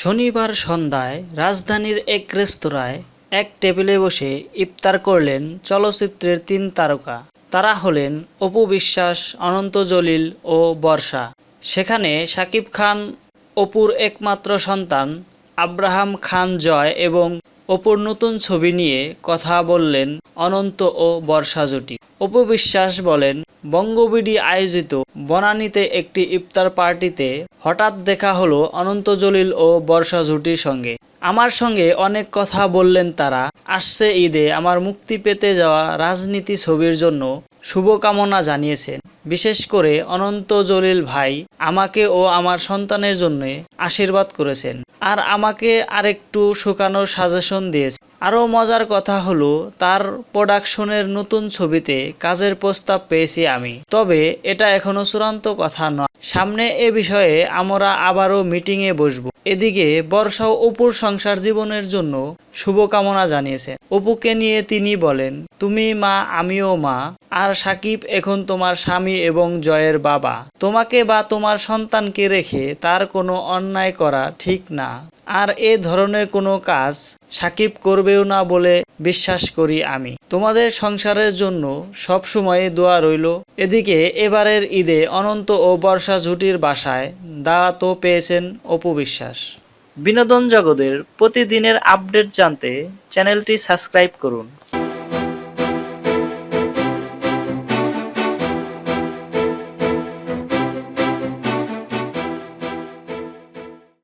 শনিবার সন্ধ্যায় রাজধানীর এক রেস্তোরাঁয় এক টেবিলে বসে ইফতার করলেন চলচ্চিত্রের তিন তারকা। তারা হলেন অপু বিশ্বাস, অনন্ত জলিল ও বর্ষা। সেখানে শাকিব খান, অপুর একমাত্র সন্তান আব্রাহাম খান জয় এবং অপুর নতুন ছবি নিয়ে কথা বললেন অনন্ত ও বর্ষা জুটি। অপু বিশ্বাস বলেন, বঙ্গবিডি আয়োজিত বনানীতে একটি ইফতার পার্টিতে হঠাৎ দেখা হলো অনন্ত জলিল ও বর্ষা জুটির সঙ্গে। আমার সঙ্গে অনেক কথা বললেন তারা। আসছে ঈদে আমার মুক্তি পেতে যাওয়া রাজনীতি ছবির জন্য শুভকামনা জানিয়েছেন। বিশেষ করে অনন্ত জলিল ভাই আমাকে ও আমার সন্তানের জন্য আশীর্বাদ করেছেন, আর আমাকে আরেকটু শুকানোর সাজেশন দিয়েছে। আরও মজার কথা হলো, তার প্রোডাকশনের নতুন ছবিতে কাজের প্রস্তাব পেয়েছি আমি, তবে এটা এখনো চূড়ান্ত কথা নয়। সামনে এ বিষয়ে আমরা আবারও মিটিংয়ে বসবো। এদিকে বর্ষাও অপুর সংসার জীবনের জন্য শুভকামনা জানিয়েছেন। অপুকে নিয়ে তিনি বলেন, তুমি মা, আমিও মা, আর সাকিব এখন তোমার স্বামী এবং জয়ের বাবা। তোমাকে বা তোমার সন্তানকে রেখে তার কোনো অন্যায় করা ঠিক না, আর এ ধরনের কোনো কাজ সাকিব করবেও না বলে বিশ্বাস করি আমি। তোমাদের সংসারের জন্য সবসময় দোয়া রইল। এদিকে এবারের ঈদে অনন্ত ও বর্ষা জুটির বাসায় দাওয়াতও পেয়েছেন অপু বিশ্বাস। বিনোদন জগতের প্রতিদিনের আপডেট জানতে চ্যানেলটি সাবস্ক্রাইব করুন।